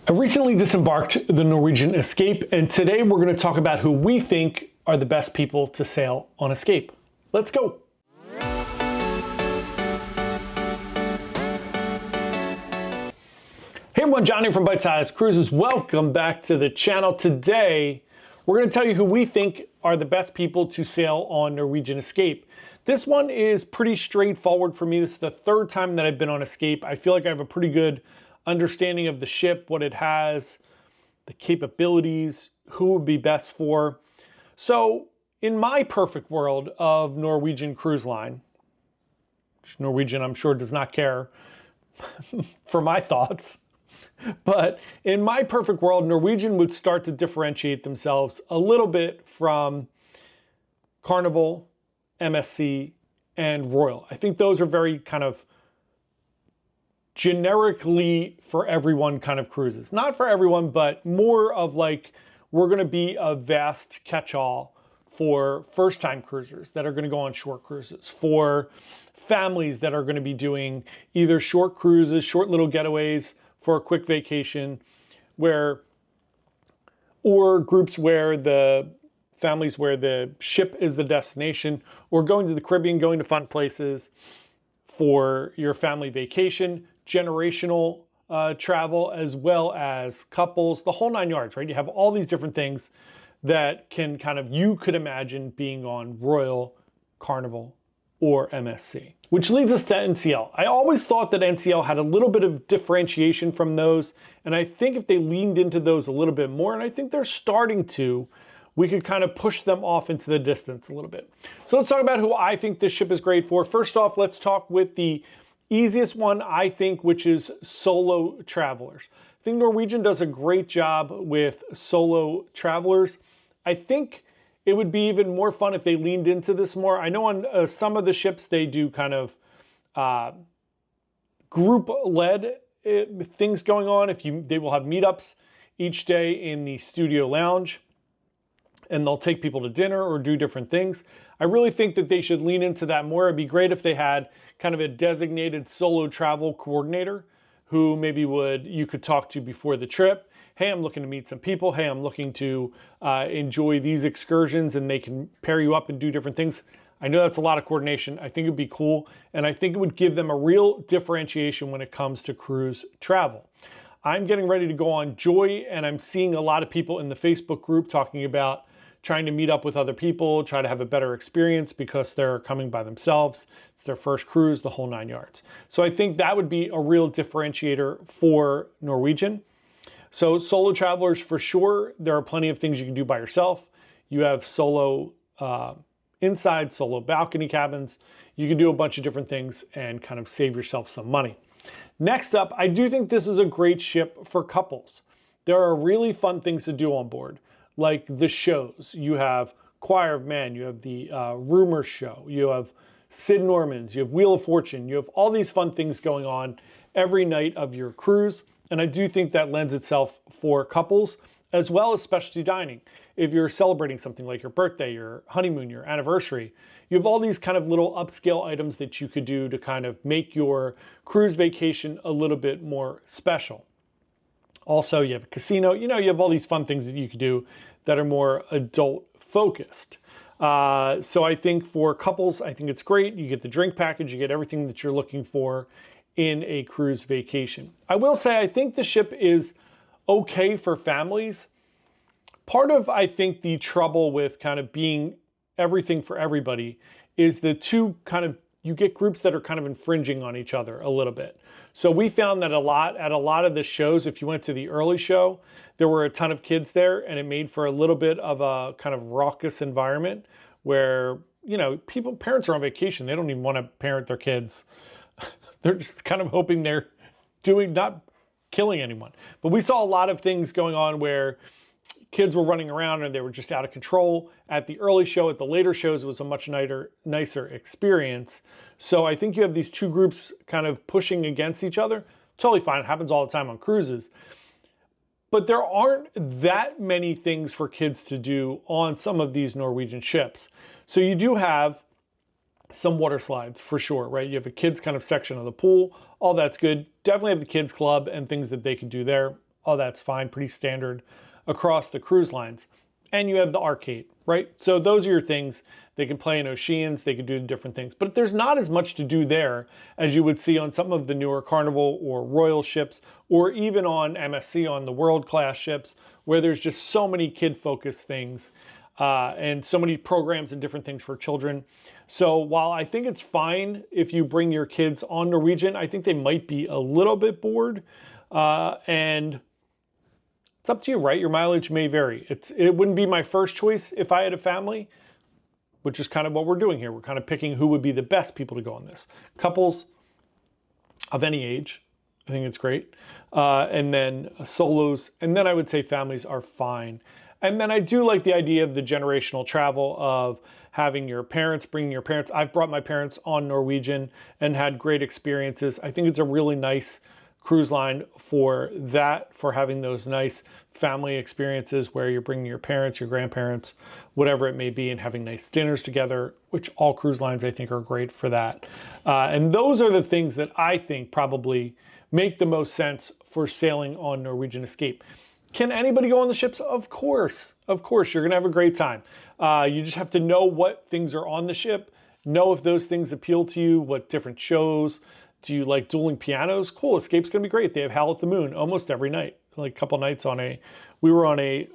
I recently disembarked the Norwegian Escape, and today we're going to talk about who we think are the best people to sail on Escape. Let's go. Hey everyone, John here from Byte Size Cruises. Welcome back to the channel. Today, we're going to tell you who we think are the best people to sail on Norwegian Escape. This one is pretty straightforward for me. This is the third time that I've been on Escape. I feel like I have a pretty good understanding of the ship, what it has, the capabilities, who would be best for. So in my perfect world of Norwegian Cruise Line, which Norwegian I'm sure does not care for my thoughts, but in my perfect world, Norwegian would start to differentiate themselves a little bit from Carnival, MSC, and Royal. I think those are very kind of generically for everyone kind of cruises. Not for everyone, but more of like, we're going to be a vast catch-all for first-time cruisers that are going to go on short cruises, for families that are going to be doing either short cruises, short little getaways for a quick vacation, or groups where the families where the ship is the destination, or going to the Caribbean, going to fun places for your family vacation, generational travel, as well as couples, the whole nine yards, right? You have all these different things that can kind of, you could imagine being on Royal, Carnival, or MSC. Which leads us to NCL. I always thought that NCL had a little bit of differentiation from those, and I think if they leaned into those a little bit more, and I think they're starting to, we could kind of push them off into the distance a little bit. So let's talk about who I think this ship is great for. First off, let's talk with the easiest one, I think, which is solo travelers. I think Norwegian does a great job with solo travelers. I think it would be even more fun if they leaned into this more. I know on some of the ships they do kind of group-led things going on. They will have meetups each day in the studio lounge, and they'll take people to dinner or do different things. I really think that they should lean into that more. It'd be great if they had kind of a designated solo travel coordinator who maybe you could talk to before the trip. Hey, I'm looking to meet some people. Hey, I'm looking to enjoy these excursions, and they can pair you up and do different things. I know that's a lot of coordination. I think it'd be cool, and I think it would give them a real differentiation when it comes to cruise travel. I'm getting ready to go on Joy, and I'm seeing a lot of people in the Facebook group talking about trying to meet up with other people, try to have a better experience because they're coming by themselves. It's their first cruise, the whole nine yards. So I think that would be a real differentiator for Norwegian. So solo travelers, for sure, there are plenty of things you can do by yourself. You have solo inside, solo balcony cabins. You can do a bunch of different things and kind of save yourself some money. Next up, I do think this is a great ship for couples. There are really fun things to do on board, like the shows. You have Choir of Man, you have the Rumor Show, you have Sid Norman's, you have Wheel of Fortune, you have all these fun things going on every night of your cruise. And I do think that lends itself for couples, as well as specialty dining. If you're celebrating something like your birthday, your honeymoon, your anniversary, you have all these kind of little upscale items that you could do to kind of make your cruise vacation a little bit more special. Also, you have a casino. You have all these fun things that you could do that are more adult focused. So I think for couples, I think it's great. You get the drink package, you get everything that you're looking for in a cruise vacation. I will say, I think the ship is okay for families. Part of, I think, the trouble with kind of being everything for everybody is you get groups that are kind of infringing on each other a little bit. So we found that at a lot of the shows, if you went to the early show, there were a ton of kids there, and it made for a little bit of a kind of raucous environment where, parents are on vacation. They don't even want to parent their kids. They're just kind of hoping they're not killing anyone. But we saw a lot of things going on where kids were running around and they were just out of control. At the early show, at the later shows, it was a much nicer experience. So I think you have these two groups kind of pushing against each other. Totally fine. It happens all the time on cruises. But there aren't that many things for kids to do on some of these Norwegian ships. So you do have some water slides for sure, right? You have a kids kind of section of the pool. All that's good. Definitely have the kids club and things that they can do there. all that's fine, pretty standard across the cruise lines. And you have the arcade, right? So those are your things. They can play in Oceans, they can do different things. But there's not as much to do there as you would see on some of the newer Carnival or Royal ships, or even on MSC, on the world class ships, where there's just so many kid-focused things and so many programs and different things for children. So while I think it's fine if you bring your kids on Norwegian, I think they might be a little bit bored. And it's up to you, right? Your mileage may vary. It wouldn't be my first choice if I had a family, which is kind of what we're doing here. We're kind of picking who would be the best people to go on this. Couples of any age, I think it's great. And then solos, and then I would say families are fine. And then I do like the idea of the generational travel of having your parents, bringing your parents. I've brought my parents on Norwegian and had great experiences. I think it's a really nice cruise line for that, for having those nice family experiences where you're bringing your parents, your grandparents, whatever it may be, and having nice dinners together, which all cruise lines I think are great for that. And those are the things that I think probably make the most sense for sailing on Norwegian Escape. Can anybody go on the ships? Of course, you're gonna have a great time. You just have to know what things are on the ship, know if those things appeal to you, what different shows. Do you like dueling pianos? Cool, Escape's gonna be great. They have Howl at the Moon almost every night. Like a couple nights we were on a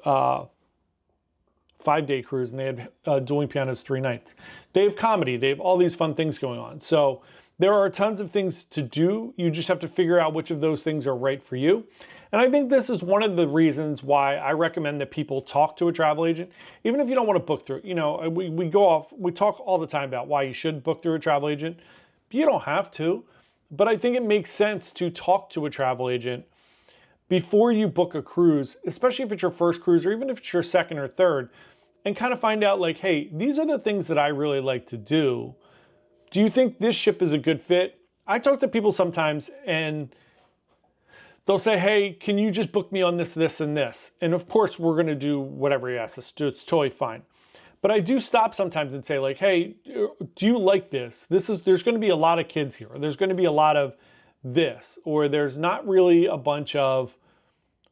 5-day cruise and they had dueling pianos 3 nights. They have comedy, they have all these fun things going on. So there are tons of things to do. You just have to figure out which of those things are right for you. And I think this is one of the reasons why I recommend that people talk to a travel agent, even if you don't want to book through. You know, we talk all the time about why you should book through a travel agent. You don't have to. But I think it makes sense to talk to a travel agent before you book a cruise, especially if it's your first cruise or even if it's your second or third, and kind of find out like, hey, these are the things that I really like to do. Do you think this ship is a good fit? I talk to people sometimes and they'll say, hey, can you just book me on this, this, and this? And of course, we're going to do whatever he asks us to do. It's totally fine. But I do stop sometimes and say like, hey, do you like this? There's going to be a lot of kids here, or there's going to be a lot of this, or there's not really a bunch of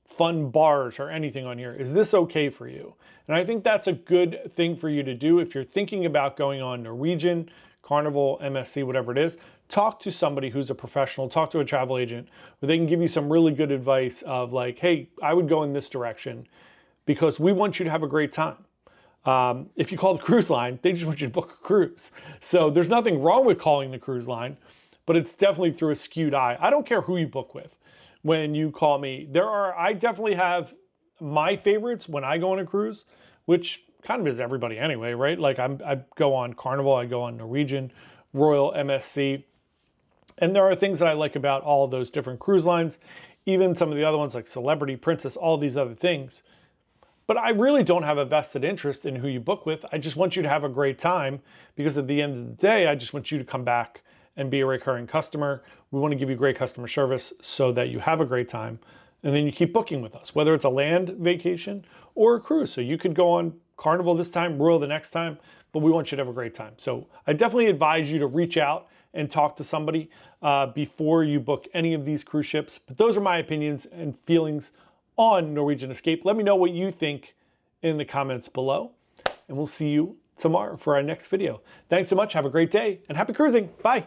fun bars or anything on here. Is this okay for you? And I think that's a good thing for you to do if you're thinking about going on Norwegian, Carnival, MSC, whatever it is. Talk to somebody who's a professional, talk to a travel agent where they can give you some really good advice of like, hey, I would go in this direction because we want you to have a great time. If you call the cruise line, they just want you to book a cruise. So there's nothing wrong with calling the cruise line, but it's definitely through a skewed eye. I don't care who you book with when you call me. I definitely have my favorites when I go on a cruise, which kind of is everybody anyway, right? Like I go on Carnival, I go on Norwegian, Royal, MSC. And there are things that I like about all of those different cruise lines, even some of the other ones like Celebrity, Princess, all these other things. But I really don't have a vested interest in who you book with. I just want you to have a great time because at the end of the day, I just want you to come back and be a recurring customer. We want to give you great customer service so that you have a great time. And then you keep booking with us, whether it's a land vacation or a cruise. So you could go on Carnival this time, Royal the next time, but we want you to have a great time. So I definitely advise you to reach out and talk to somebody before you book any of these cruise ships. But those are my opinions and feelings on Norwegian Escape. Let me know what you think in the comments below, and we'll see you tomorrow for our next video. Thanks so much. Have a great day and happy cruising. Bye.